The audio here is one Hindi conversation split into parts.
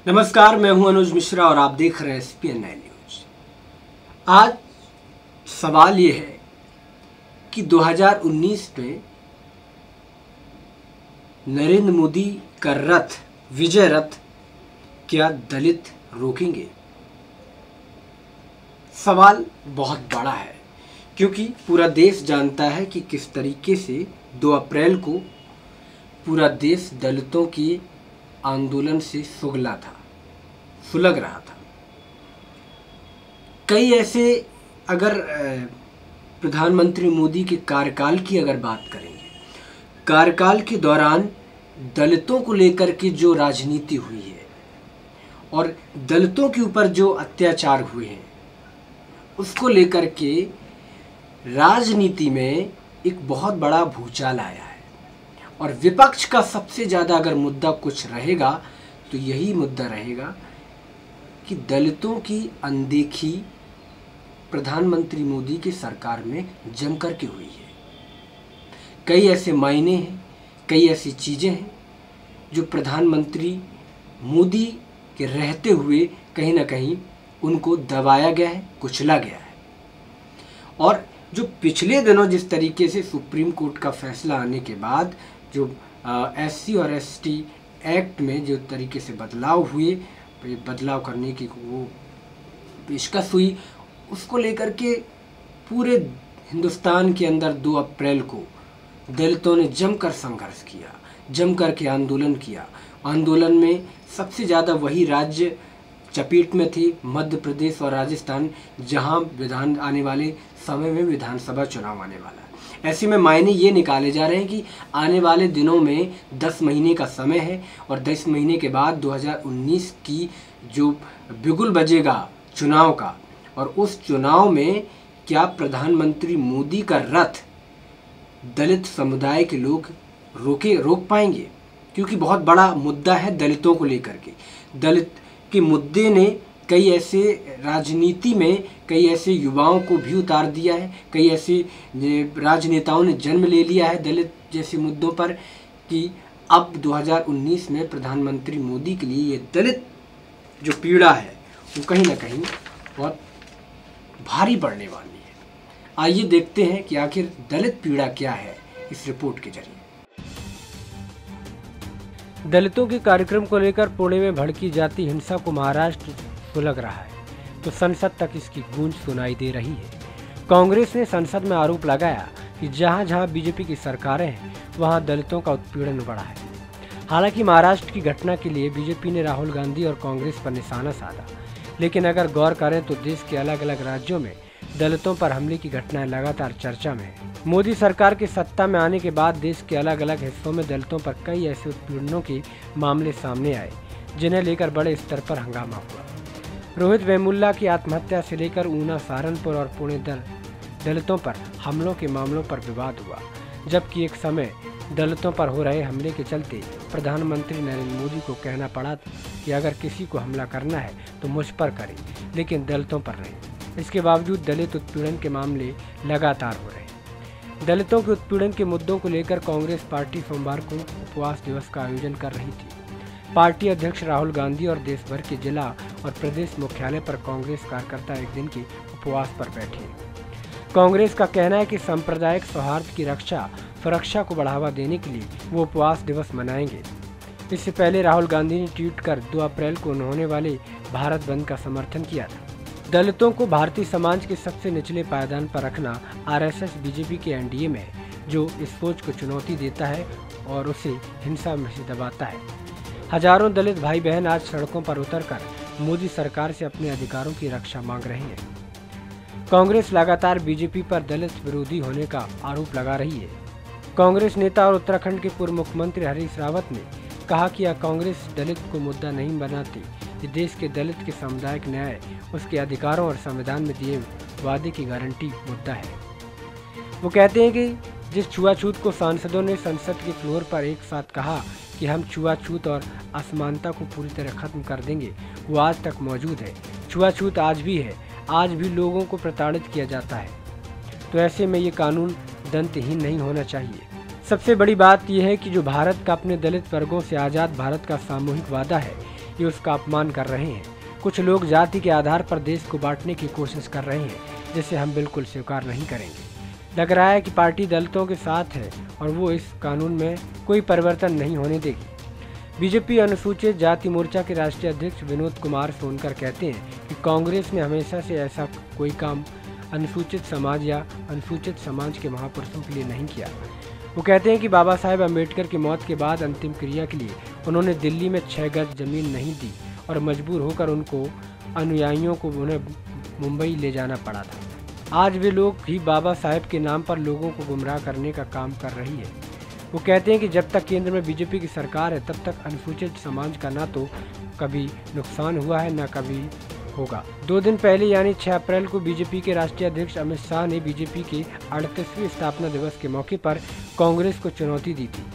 नमस्कार, मैं हूं अनुज मिश्रा और आप देख रहे हैं SPN 9 न्यूज। आज सवाल ये है कि 2019 में नरेंद्र मोदी का रथ, विजय रथ, क्या दलित रोकेंगे? सवाल बहुत बड़ा है क्योंकि पूरा देश जानता है कि किस तरीके से 2 अप्रैल को पूरा देश दलितों की आंदोलन से सुलग रहा था। कई ऐसे, अगर प्रधानमंत्री मोदी के कार्यकाल की अगर बात करेंगे, कार्यकाल के दौरान दलितों को लेकर के जो राजनीति हुई है और दलितों के ऊपर जो अत्याचार हुए हैं, उसको लेकर के राजनीति में एक बहुत बड़ा भूचाल आया है। और विपक्ष का सबसे ज़्यादा अगर मुद्दा कुछ रहेगा तो यही मुद्दा रहेगा कि दलितों की अनदेखी प्रधानमंत्री मोदी की सरकार में जम करके हुई है। कई ऐसे मायने हैं, कई ऐसी चीज़ें हैं जो प्रधानमंत्री मोदी के रहते हुए कहीं ना कहीं उनको दबाया गया है, कुचला गया है। और जो पिछले दिनों जिस तरीके से सुप्रीम कोर्ट का फैसला आने के बाद जो SC और ST एक्ट में जो तरीके से बदलाव हुए, बदलाव करने की वो पेशकश हुई, उसको लेकर के पूरे हिंदुस्तान के अंदर 2 अप्रैल को दलितों ने जमकर संघर्ष किया, जमकर के आंदोलन किया। आंदोलन में सबसे ज़्यादा वही राज्य चपेट में थे, मध्य प्रदेश और राजस्थान, जहां आने वाले समय में विधानसभा चुनाव आने वाला है। ऐसे में मायने ये निकाले जा रहे हैं कि आने वाले दिनों में 10 महीने का समय है और 10 महीने के बाद 2019 की जो बिगुल बजेगा चुनाव का, और उस चुनाव में क्या प्रधानमंत्री मोदी का रथ दलित समुदाय के लोग रोक पाएंगे? क्योंकि बहुत बड़ा मुद्दा है दलितों को लेकर के। दलित के मुद्दे ने कई ऐसे राजनीति में कई ऐसे युवाओं को भी उतार दिया है, कई ऐसे राजनेताओं ने जन्म ले लिया है दलित जैसे मुद्दों पर, कि अब 2019 में प्रधानमंत्री मोदी के लिए ये दलित जो पीड़ा है वो कहीं ना कहीं बहुत भारी पड़ने वाली है। आइए देखते हैं कि आखिर दलित पीड़ा क्या है इस रिपोर्ट के जरिए। दलितों के कार्यक्रम को लेकर पुणे में भड़की जाती हिंसा को महाराष्ट्र सुलग रहा है तो संसद तक इसकी गूंज सुनाई दे रही है। कांग्रेस ने संसद में आरोप लगाया कि जहां जहां बीजेपी की सरकारें हैं वहां दलितों का उत्पीड़न बढ़ा है। हालांकि महाराष्ट्र की घटना के लिए बीजेपी ने राहुल गांधी और कांग्रेस पर निशाना साधा, लेकिन अगर गौर करें तो देश के अलग अलग राज्यों में दलितों पर हमले की घटनाएं लगातार चर्चा में है। मोदी सरकार के सत्ता में आने के बाद देश के अलग अलग हिस्सों में दलितों पर कई ऐसे उत्पीड़नों के मामले सामने आए जिन्हें लेकर बड़े स्तर पर हंगामा हुआ। रोहित वेमुल्ला की आत्महत्या से लेकर ऊना, सहारनपुर और पुणे दलितों पर हमलों के मामलों पर विवाद हुआ, जबकि एक समय दलितों पर हो रहे हमले के चलते प्रधानमंत्री नरेंद्र मोदी को कहना पड़ा कि अगर किसी को हमला करना है तो मुझ पर करें, लेकिन दलितों पर नहीं। इसके बावजूद दलित उत्पीड़न के मामले लगातार हो रहे हैं। दलितों के उत्पीड़न के मुद्दों को लेकर कांग्रेस पार्टी सोमवार को उपवास दिवस का आयोजन कर रही थी। पार्टी अध्यक्ष राहुल गांधी और देश भर के जिला और प्रदेश मुख्यालय पर कांग्रेस कार्यकर्ता एक दिन के उपवास पर बैठे हैं। कांग्रेस का कहना है कि सांप्रदायिक सौहार्द की सुरक्षा को बढ़ावा देने के लिए वो उपवास दिवस मनाएंगे। इससे पहले राहुल गांधी ने ट्वीट कर 2 अप्रैल को होने वाले भारत बंद का समर्थन किया था। दलितों को भारतीय समाज के सबसे निचले पायदान पर रखना RSS बीजेपी के NDA में है, जो इस सोच को चुनौती देता है और उसे हिंसा में से दबाता है। हजारों दलित भाई बहन आज सड़कों पर उतरकर मोदी सरकार से अपने अधिकारों की रक्षा मांग रहे हैं। कांग्रेस लगातार बीजेपी पर दलित विरोधी होने का आरोप लगा रही है। कांग्रेस नेता और उत्तराखंड के पूर्व मुख्यमंत्री हरीश रावत ने कहा कि यह कांग्रेस दलित को मुद्दा नहीं बनाती, ये देश के दलित के सामुदायिक न्याय, उसके अधिकारों और संविधान में दिए वादे की गारंटी मुद्दा है। वो कहते हैं कि जिस छुआछूत को सांसदों ने संसद के फ्लोर पर एक साथ कहा कि हम छुआछूत और असमानता को पूरी तरह खत्म कर देंगे, वो आज तक मौजूद है। छुआछूत आज भी है, आज भी लोगों को प्रताड़ित किया जाता है। तो ऐसे में ये कानून दंतहीन नहीं होना चाहिए। सबसे बड़ी बात यह है कि जो भारत का अपने दलित वर्गों से आज़ाद भारत का सामूहिक वादा है, ये उसका अपमान कर रहे हैं। कुछ लोग जाति के आधार पर देश को बांटने की कोशिश कर रहे हैं, जिसे हम बिल्कुल स्वीकार नहीं करेंगे। लग रहा है कि पार्टी दलितों के साथ है और वो इस कानून में कोई परिवर्तन नहीं होने देगी। बीजेपी अनुसूचित जाति मोर्चा के राष्ट्रीय अध्यक्ष विनोद कुमार सोनकर कहते हैं कि कांग्रेस ने हमेशा से ऐसा कोई काम अनुसूचित समाज या अनुसूचित समाज के महापुरुषों के लिए नहीं किया। वो कहते हैं कि बाबा साहेब अम्बेडकर की मौत के बाद अंतिम क्रिया के लिए उन्होंने दिल्ली में 6 गज जमीन नहीं दी और मजबूर होकर उनको अनुयायियों को उन्हें मुंबई ले जाना पड़ा था। आज वे लोग भी बाबा साहेब के नाम पर लोगों को गुमराह करने का काम कर रही है। वो कहते हैं कि जब तक केंद्र में बीजेपी की सरकार है तब तक अनुसूचित समाज का ना तो कभी नुकसान हुआ है न कभी होगा। 2 दिन पहले यानी 6 अप्रैल को बीजेपी के राष्ट्रीय अध्यक्ष अमित शाह ने बीजेपी के 38वें स्थापना दिवस के मौके पर कांग्रेस को चुनौती दी थी।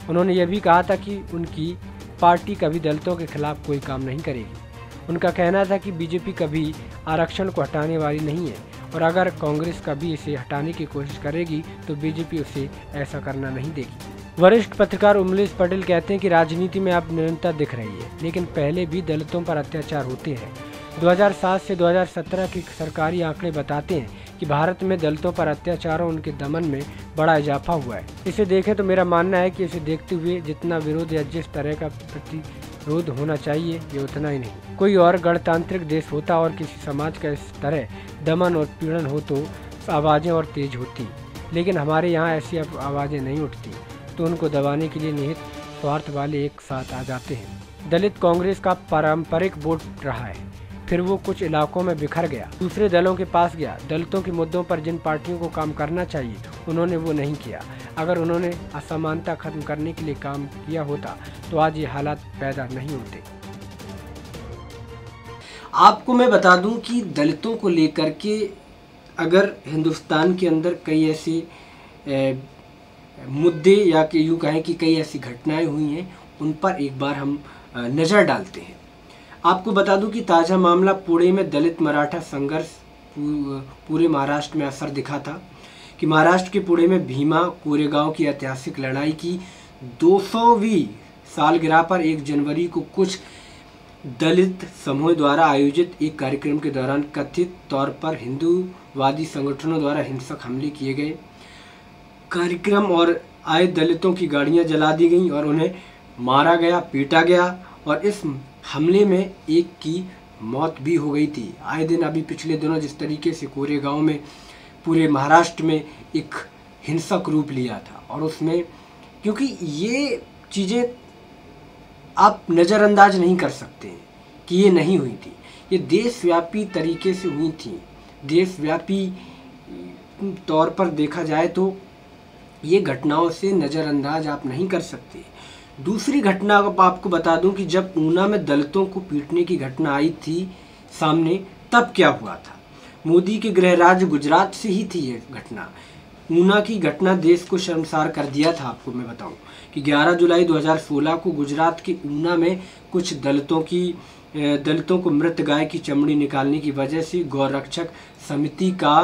उन्होंने यह भी कहा था कि उनकी पार्टी कभी दलितों के खिलाफ कोई काम नहीं करेगी। उनका कहना था कि बीजेपी कभी आरक्षण को हटाने वाली नहीं है और अगर कांग्रेस कभी इसे हटाने की कोशिश करेगी तो बीजेपी उसे ऐसा करना नहीं देगी। वरिष्ठ पत्रकार उमलेश पटेल कहते हैं कि राजनीति में अब निरंतरता दिख रही है, लेकिन पहले भी दलितों पर अत्याचार होते हैं। 2007 से 2017 के सरकारी आंकड़े बताते हैं कि भारत में दलितों पर अत्याचारों उनके दमन में बड़ा इजाफा हुआ है। इसे देखें तो मेरा मानना है कि इसे देखते हुए जितना विरोध या जिस तरह का प्रतिरोध होना चाहिए ये उतना ही नहीं। कोई और गणतांत्रिक देश होता और किसी समाज का इस तरह दमन और पीड़न हो तो आवाज़ें और तेज होती, लेकिन हमारे यहाँ ऐसी आवाज़ें नहीं उठती, तो उनको दबाने के लिए निहित स्वार्थ वाले एक साथ आ जाते हैं। दलित कांग्रेस का पारंपरिक वोट रहा है, फिर वो कुछ इलाकों में बिखर गया, दूसरे दलों के पास गया। दलितों के मुद्दों पर जिन पार्टियों को काम करना चाहिए उन्होंने वो नहीं किया। अगर उन्होंने असमानता खत्म करने के लिए काम किया होता तो आज ये हालात पैदा नहीं होते। आपको मैं बता दूं कि दलितों को लेकर के अगर हिंदुस्तान के अंदर कई ऐसे मुद्दे या कि यूँ कहें कि कई ऐसी घटनाएं हुई हैं, उन पर एक बार हम नज़र डालते हैं। आपको बता दूं कि ताज़ा मामला पुणे में दलित मराठा संघर्ष पूरे महाराष्ट्र में असर दिखा था कि महाराष्ट्र के पुणे में भीमा कोरेगांव की ऐतिहासिक लड़ाई की 200वीं सालगिरह पर 1 जनवरी को कुछ दलित समूह द्वारा आयोजित एक कार्यक्रम के दौरान कथित तौर पर हिंदूवादी संगठनों द्वारा हिंसक हमले किए गए। कार्यक्रम और आए दलितों की गाड़ियां जला दी गईं और उन्हें मारा गया, पीटा गया और इस हमले में एक की मौत भी हो गई थी। आए दिन अभी पिछले दिनों जिस तरीके से कोरेगांव में पूरे महाराष्ट्र में एक हिंसक रूप लिया था, और उसमें क्योंकि ये चीज़ें आप नज़रअंदाज नहीं कर सकते कि ये नहीं हुई थी, ये देशव्यापी तरीके से हुई थी। देशव्यापी तौर पर देखा जाए तो ये घटनाओं से नज़रअंदाज आप नहीं कर सकते। दूसरी घटना आपको बता दूं कि जब ऊना में दलितों को पीटने की घटना आई थी सामने, तब क्या हुआ था। मोदी के गृह राज्य गुजरात से ही थी ये घटना। ऊना की घटना देश को शर्मसार कर दिया था। आपको मैं बताऊं कि 11 जुलाई 2016 को गुजरात के ऊना में कुछ दलितों को मृत गाय की चमड़ी निकालने की वजह से गौरक्षक समिति का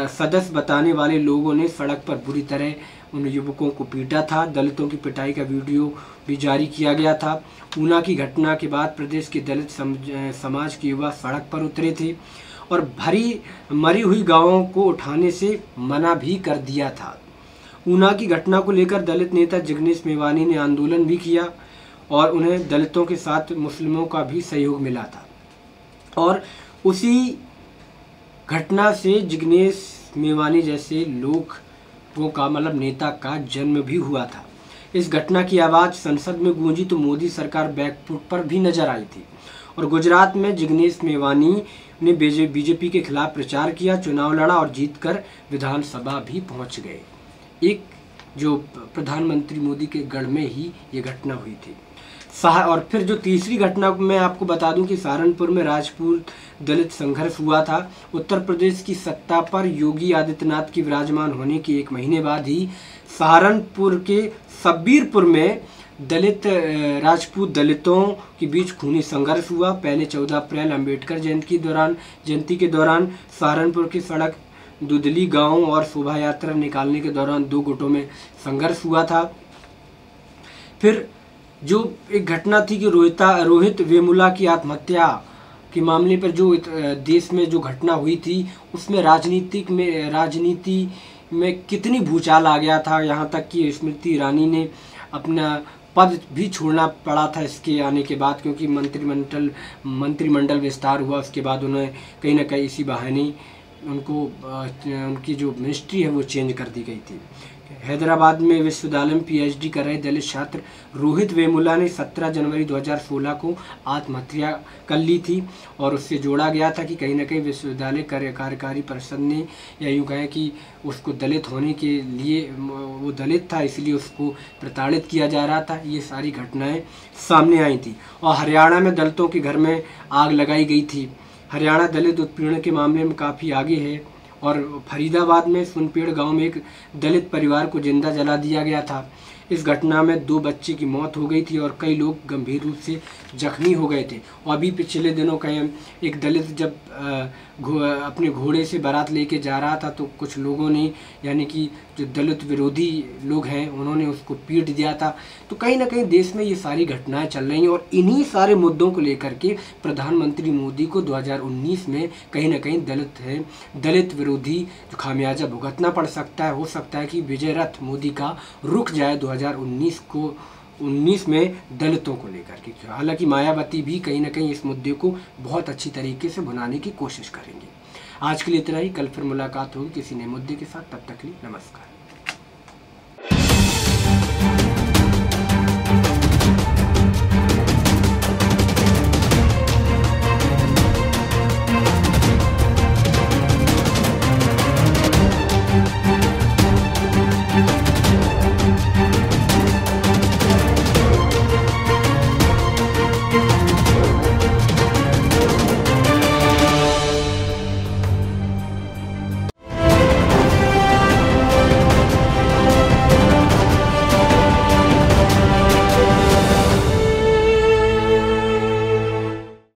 सदस्य बताने वाले लोगों ने सड़क पर बुरी तरह उन युवकों को पीटा था। दलितों की पिटाई का वीडियो भी जारी किया गया था। ऊना की घटना के बाद प्रदेश के दलित समाज के युवा सड़क पर उतरे थे और मरी हुई गायों को उठाने से मना भी कर दिया था। ऊना की घटना को लेकर दलित नेता जिग्नेश मेवानी ने आंदोलन भी किया और उन्हें दलितों के साथ मुस्लिमों का भी सहयोग मिला था, और उसी घटना से जिग्नेश मेवानी जैसे लोगों का नेता का जन्म भी हुआ था। इस घटना की आवाज़ संसद में गूंजी तो मोदी सरकार बैकफुट पर भी नजर आई थी और गुजरात में जिग्नेश मेवानी ने बीजेपी के खिलाफ प्रचार किया, चुनाव लड़ा और जीतकर विधानसभा भी पहुंच गए। एक जो प्रधानमंत्री मोदी के गढ़ में ही ये घटना हुई थी। और फिर जो तीसरी घटना मैं आपको बता दूं कि सहारनपुर में राजपूत दलित संघर्ष हुआ था। उत्तर प्रदेश की सत्ता पर योगी आदित्यनाथ की विराजमान होने के 1 महीने बाद ही सहारनपुर के सब्बीरपुर में राजपूत दलितों के बीच खूनी संघर्ष हुआ। पहले 14 अप्रैल अम्बेडकर जयंती के दौरान सहारनपुर की सड़क दुधली गांव और शोभा यात्रा निकालने के दौरान 2 गुटों में संघर्ष हुआ था। फिर जो एक घटना थी कि रोहित वेमुला की आत्महत्या के मामले पर जो देश में जो घटना हुई थी, उसमें राजनीति में कितनी भूचाल आ गया था, यहाँ तक कि स्मृति ईरानी ने अपना पद भी छोड़ना पड़ा था इसके आने के बाद, क्योंकि मंत्रिमंडल विस्तार हुआ। उसके बाद उन्हें कहीं ना कहीं इसी बहाने उनकी जो मिनिस्ट्री है वो चेंज कर दी गई थी। हैदराबाद में विश्वविद्यालय में पीएचडी कर रहे दलित छात्र रोहित वेमुला ने 17 जनवरी 2016 को आत्महत्या कर ली थी, और उससे जोड़ा गया था कि कहीं ना कहीं विश्वविद्यालय कार्यकारी परिषद ने, या यूँ कहें कि उसको दलित होने के लिए, वो दलित था इसलिए उसको प्रताड़ित किया जा रहा था। ये सारी घटनाएं सामने आई थी। और हरियाणा में दलितों के घर में आग लगाई गई थी। हरियाणा दलित उत्पीड़न के मामले में काफ़ी आगे है। और फरीदाबाद में सुनपेड़ गांव में एक दलित परिवार को जिंदा जला दिया गया था। इस घटना में 2 बच्चे की मौत हो गई थी और कई लोग गंभीर रूप से जख्मी हो गए थे। और अभी पिछले दिनों कहीं एक दलित जब अपने घोड़े से बारात लेके जा रहा था, तो कुछ लोगों ने, यानी कि जो दलित विरोधी लोग हैं, उन्होंने उसको पीट दिया था। तो कहीं ना कहीं देश में ये सारी घटनाएं चल रही हैं, और इन्हीं सारे मुद्दों को लेकर के प्रधानमंत्री मोदी को 2019 में कहीं ना कहीं दलित विरोधी जो खामियाजा भुगतना पड़ सकता है। हो सकता है कि विजय रथ मोदी का रुक जाए 2019 में दलितों को लेकर के। हालांकि मायावती भी कहीं ना कहीं इस मुद्दे को बहुत अच्छी तरीके से भुनाने की कोशिश करेंगे। आज के लिए इतना ही। कल फिर मुलाकात होगी किसी नए मुद्दे के साथ। तब तक के लिए नमस्कार।